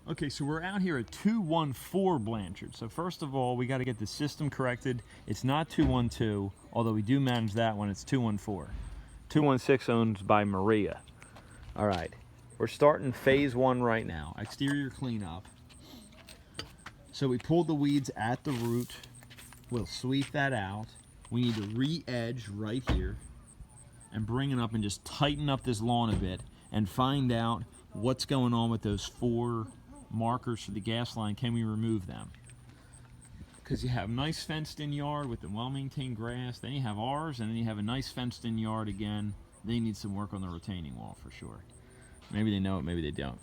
Okay, so we're out here at 214 Blanchard. So first of all, we got to get the system corrected. It's not 212, although we do manage that one. It's 214. 216 owned by Maria. All right, we're starting phase 1 right now. Exterior cleanup. So we pulled the weeds at the root. We'll sweep that out. We need to re-edge right here and bring it up and just tighten up this lawn a bit and find out what's going on with those 4 markers for the gas line. Can we remove them? Because you have nice fenced in yard with the well-maintained grass, then you have ours, and then you have a nice fenced in yard again. They need some work on the retaining wall for sure. Maybe they know it, maybe they don't,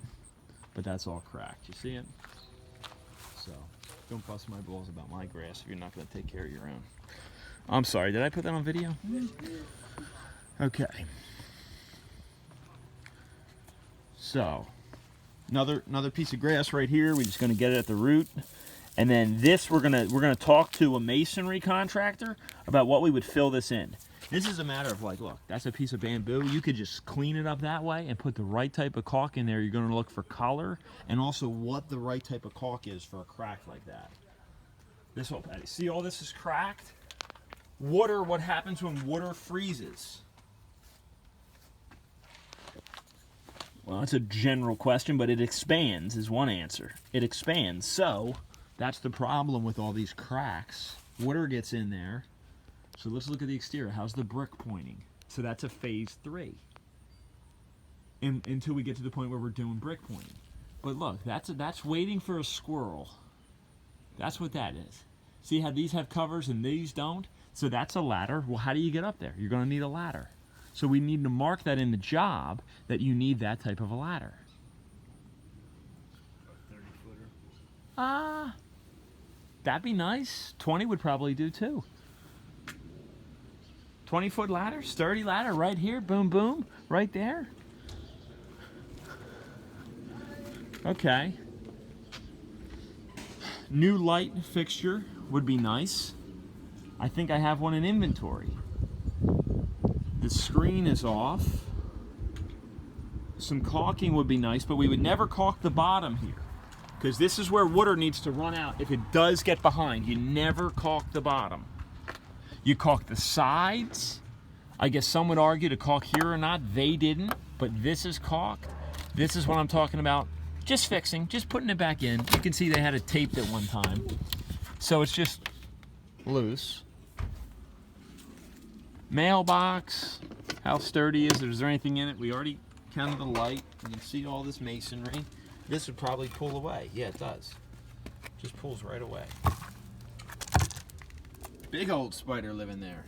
but that's all cracked. You see it? So don't bust my balls about my grass if you're not going to take care of your own. I'm sorry, did I put that on video? Okay, so another piece of grass right here. We're just going to get it at the root, and then this we're gonna talk to a masonry contractor about what we would fill this in. This is a matter of like, look, that's a piece of bamboo. You could just clean it up that way and put the right type of caulk in there. You're going to look for color and also what the right type of caulk is for a crack like that. This whole patty, see all this is cracked? Water, what happens when water freezes? Well, that's a general question, but it expands is one answer. It expands, so that's the problem with all these cracks. Water gets in there. So let's look at the exterior. How's the brick pointing? So that's a phase 3. Until we get to the point where we're doing brick pointing. But look, that's waiting for a squirrel. That's what that is. See how these have covers and these don't? So that's a ladder. Well, how do you get up there? You're going to need a ladder. So we need to mark that in the job that you need that type of a ladder. 30-footer. That'd be nice. 20 would probably do too. 20-foot ladder, sturdy ladder right here. Boom, boom, right there. Okay. New light fixture would be nice. I think I have one in inventory. The screen is off. Some caulking would be nice, but we would never caulk the bottom here because this is where water needs to run out. If it does get behind, you never caulk the bottom. You caulk the sides. I guess some would argue to caulk here or not. They didn't, but this is caulked. This is what I'm talking about. Just fixing, just putting it back in. You can see they had it taped at one time. So it's just loose. Mailbox, how sturdy is it? Is there anything in it? We already counted the light. You can see all this masonry. This would probably pull away. Yeah, it does. Just pulls right away. Big old spider living there.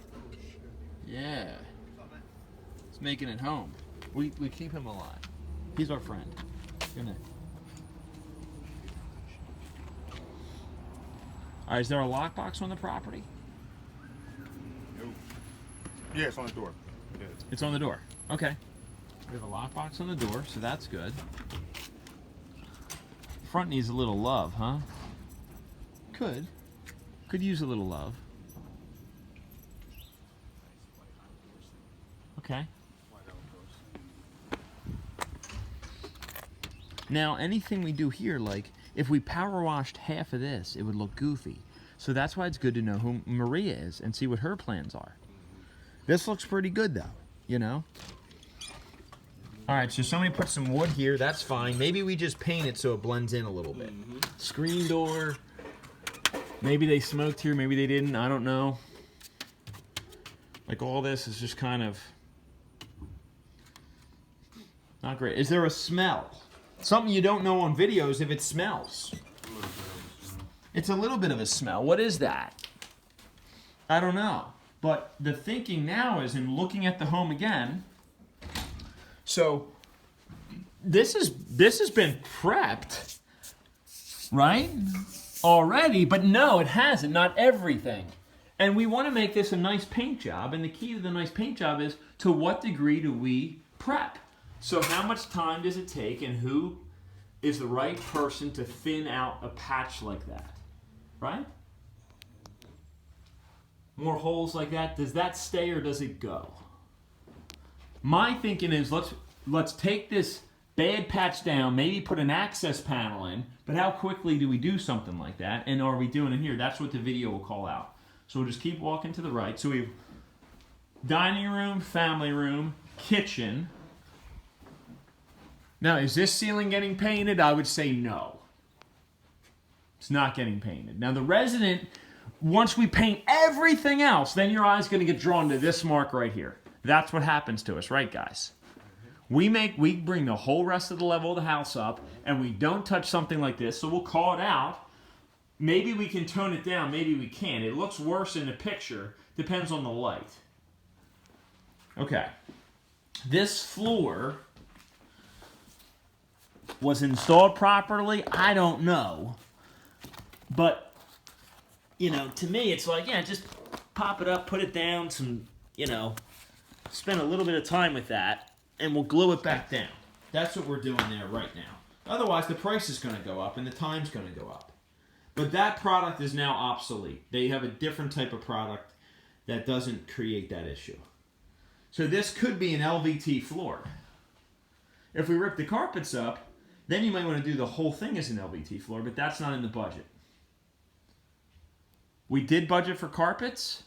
Yeah. It's making it home. We keep him alive. He's our friend. Gonna. All right, is there a lockbox on the property? Yeah, it's on the door. Yeah, it's on the door. Okay. We have a lockbox on the door, so that's good. Front needs a little love, huh? Could use a little love. Okay. Now, anything we do here, like if we power washed half of this, it would look goofy. So that's why it's good to know who Maria is and see what her plans are. This looks pretty good though, you know? All right, so somebody put some wood here, that's fine. Maybe we just paint it so it blends in a little bit. Screen door. Maybe they smoked here, maybe they didn't, I don't know. Like all this is just kind of not great. Is there a smell? Something you don't know on videos if it smells. It's a little bit of a smell. What is that? I don't know. But the thinking now is in looking at the home again. So this has been prepped, right? Already, but no, it hasn't. Not everything. And we want to make this a nice paint job. And the key to the nice paint job is to what degree do we prep? So how much time does it take and who is the right person to thin out a patch like that, right? More holes like that, does that stay or does it go? My thinking is let's take this bad patch down, maybe put an access panel in, but how quickly do we do something like that? And are we doing it here? That's what the video will call out. So we'll just keep walking to the right. So we have dining room, family room, kitchen. Now, is this ceiling getting painted? I would say no. It's not getting painted. Now, the resident, once we paint everything else, then your eye's going to get drawn to this mark right here. That's what happens to us, right, guys? We bring the whole rest of the level of the house up, and we don't touch something like this, so we'll call it out. Maybe we can tone it down, maybe we can't. It looks worse in the picture. Depends on the light. Okay. This floor was installed properly? I don't know. But, you know, to me, it's like, yeah, just pop it up, put it down, spend a little bit of time with that, and we'll glue it back down. That's what we're doing there right now. Otherwise, the price is going to go up and the time's going to go up. But that product is now obsolete. They have a different type of product that doesn't create that issue. So this could be an LVT floor. If we rip the carpets up, then you might want to do the whole thing as an LVT floor, but that's not in the budget. We did budget for carpets,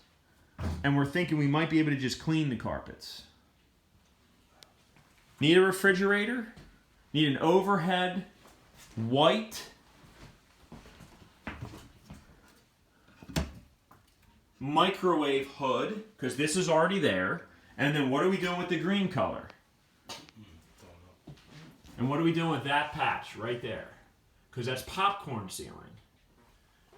and we're thinking we might be able to just clean the carpets. Need a refrigerator? Need an overhead white microwave hood, because this is already there. And then what are we doing with the green color? And what are we doing with that patch right there? Because that's popcorn ceiling.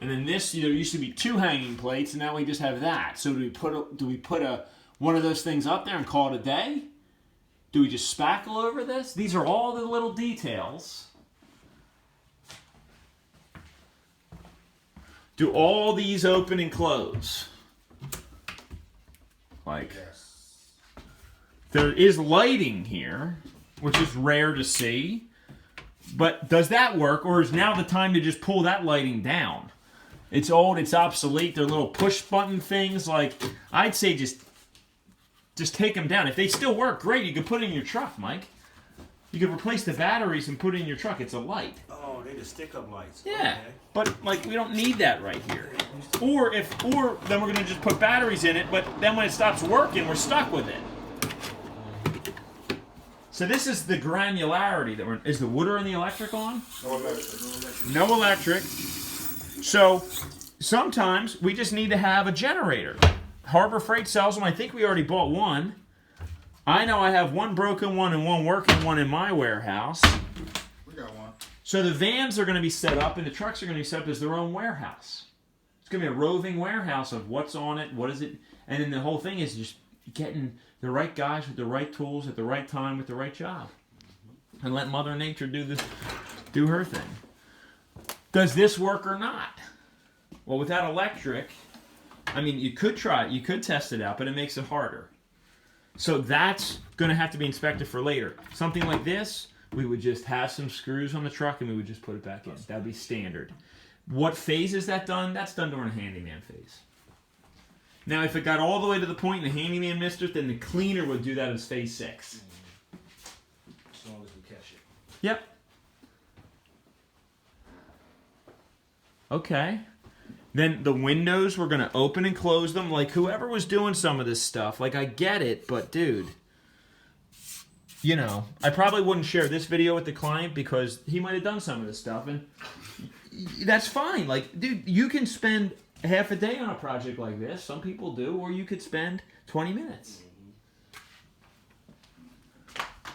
And then this, there used to be 2 hanging plates, and now we just have that. So do we put one of those things up there and call it a day? Do we just spackle over this? These are all the little details. Do all these open and close? Like, there is lighting here, which is rare to see. But does that work, or is now the time to just pull that lighting down? It's old, it's obsolete, they're little push button things. Like, I'd say just take them down. If they still work, great, you could put it in your truck, Mike. You could replace the batteries and put it in your truck. It's a light. Oh, they just stick-up lights. Yeah, okay. But like we don't need that right here. Or then we're gonna just put batteries in it. But then when it stops working, we're stuck with it. So this is the granularity that is the wood or the electric on? No electric. No electric. So sometimes we just need to have a generator. Harbor Freight sells them. I think we already bought one. I know I have one broken one and one working one in my warehouse. We got one. So the vans are going to be set up and the trucks are going to be set up as their own warehouse. It's going to be a roving warehouse of what's on it, what is it, and then the whole thing is just getting the right guys with the right tools at the right time with the right job. And let Mother Nature do her thing. Does this work or not? Well, without electric, I mean, you could try it, you could test it out, but it makes it harder. So that's going to have to be inspected for later. Something like this, we would just have some screws on the truck and we would just put it back in. That would be standard. What phase is that done? That's done during a handyman phase. Now, if it got all the way to the point and the handyman missed it, then the cleaner would do that as phase 6. As long as we catch it. Yep. Okay. Then the windows, we're going to open and close them. Like, whoever was doing some of this stuff, like, I get it, but, dude, you know, I probably wouldn't share this video with the client because he might have done some of this stuff, and that's fine. Like, dude, you can spend half a day on a project like this. Some people do, or you could spend 20 minutes.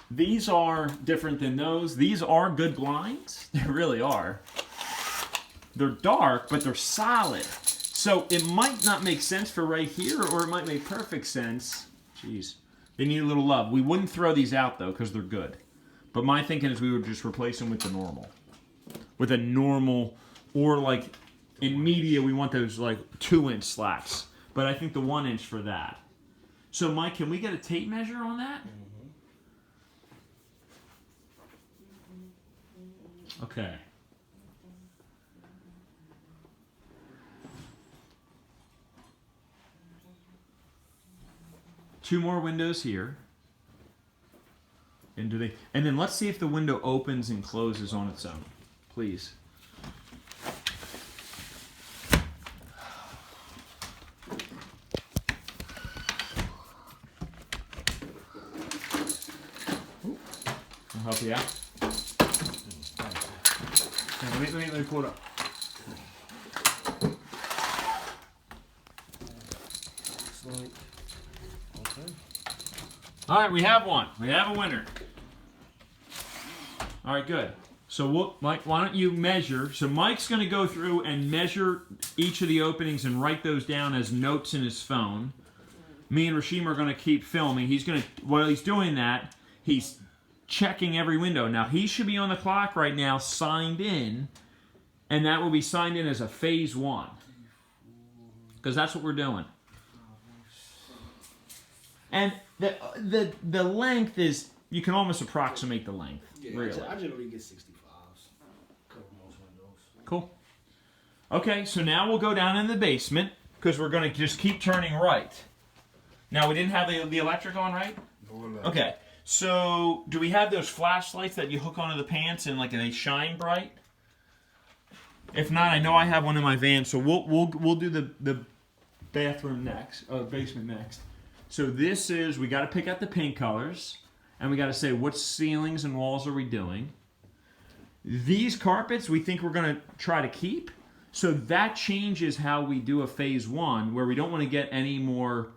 These are different than those. These are good blinds. They really are. They're dark, but they're solid. So it might not make sense for right here, or it might make perfect sense. Jeez. They need a little love. We wouldn't throw these out, though, because they're good. But my thinking is we would just replace them with the normal. With a normal, or like in media, we want those like 2-inch slats. But I think the 1-inch for that. So, Mike, can we get a tape measure on that? Okay. Two more windows here. And do they? And then let's see if the window opens and closes on its own, please. I'll help you out. Let me pull it up. Okay. All right, we have one. We have a winner. All right, good. So, Mike, why don't you measure? So Mike's going to go through and measure each of the openings and write those down as notes in his phone. Me and Rashim are going to keep filming. He's going to, while he's doing that, he's checking every window. Now, he should be on the clock right now, signed in, and that will be signed in as a phase 1. Because that's what we're doing. And the length is, you can almost approximate the length. Yeah, really. I generally get 65s. Cover most windows. Cool. Okay, so now we'll go down in the basement because we're going to just keep turning right. Now, we didn't have the electric on, right? Okay, so do we have those flashlights that you hook onto the pants and like they shine bright? If not, I know I have one in my van, so we'll do the bathroom next, or basement next. So this is, we got to pick out the paint colors, and we got to say what ceilings and walls are we doing. These carpets we think we're going to try to keep, so that changes how we do a phase 1, where we don't want to get any more,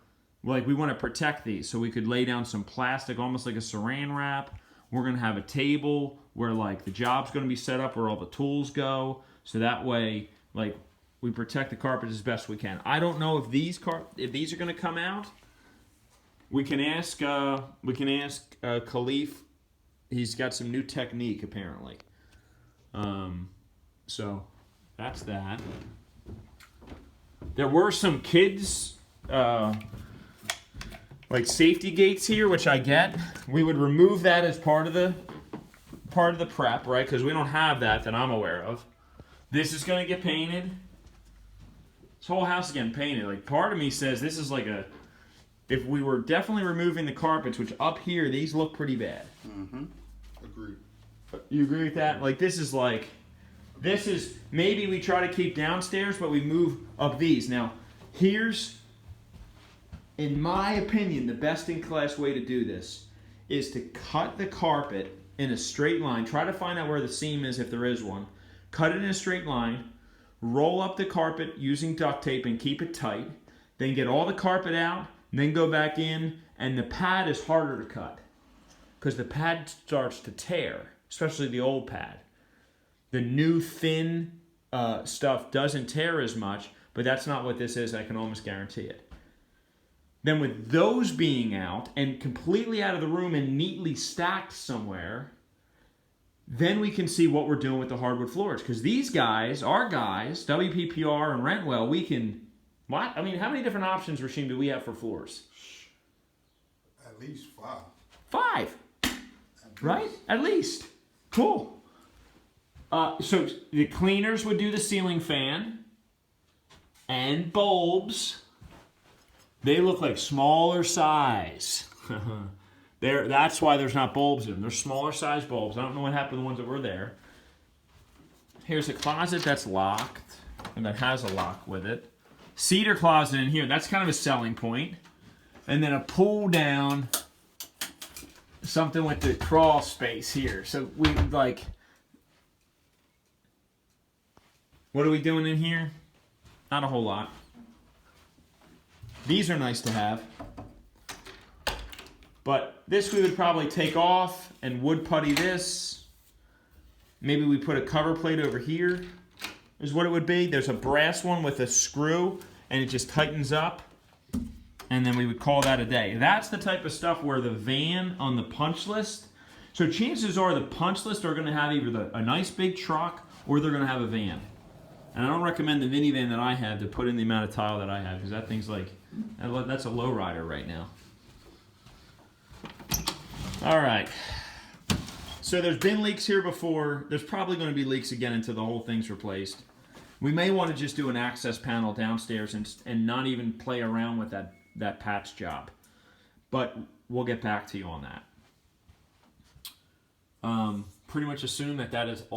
like we want to protect these. So we could lay down some plastic, almost like a saran wrap. We're going to have a table where like the job's going to be set up where all the tools go, so that way like we protect the carpet as best we can. I don't know if these are going to come out. We can ask Khalif. He's got some new technique apparently. So that's that. There were some kids like safety gates here, which I get. We would remove that as part of the prep, right? Because we don't have that I'm aware of. This is going to get painted. This whole house is getting painted. Like part of me says this is like a. If we were definitely removing the carpets, which up here, these look pretty bad. Mm-hmm. Agreed. You agree with that? Like, this is, maybe we try to keep downstairs, but we move up these. Now, here's, in my opinion, the best-in-class way to do this is to cut the carpet in a straight line. Try to find out where the seam is if there is one. Cut it in a straight line. Roll up the carpet using duct tape and keep it tight. Then get all the carpet out. Then go back in, and the pad is harder to cut because the pad starts to tear, especially the old pad. The new thin stuff doesn't tear as much, but that's not what this is. I can almost guarantee it. Then with those being out and completely out of the room and neatly stacked somewhere, then we can see what we're doing with the hardwood floors. Because these guys, our guys, WPPR and Rentwell, we can... What? I mean, how many different options, Rashim, do we have for floors? At least 5. 5. Right? At least. Cool. So the cleaners would do the ceiling fan and bulbs. They look like smaller size. That's why there's not bulbs in them. They're smaller size bulbs. I don't know what happened to the ones that were there. Here's a closet that's locked and that has a lock with it. Cedar closet in here, that's kind of a selling point. And then a pull down, something with the crawl space here. So we like, what are we doing in here? Not a whole lot. These are nice to have. But this we would probably take off and wood putty this. Maybe we put a cover plate over here. Is what it would be. There's a brass one with a screw and it just tightens up, and then we would call that a day. That's the type of stuff where the van on the punch list, so chances are the punch list are going to have either a nice big truck or they're going to have a van. And I don't recommend the minivan that I have to put in the amount of tile that I have, because that thing's like, that's a lowrider right now. All right. So there's been leaks here before. There's probably going to be leaks again until the whole thing's replaced. We may want to just do an access panel downstairs and not even play around with that patch job. But we'll get back to you on that. pretty much assume that that is all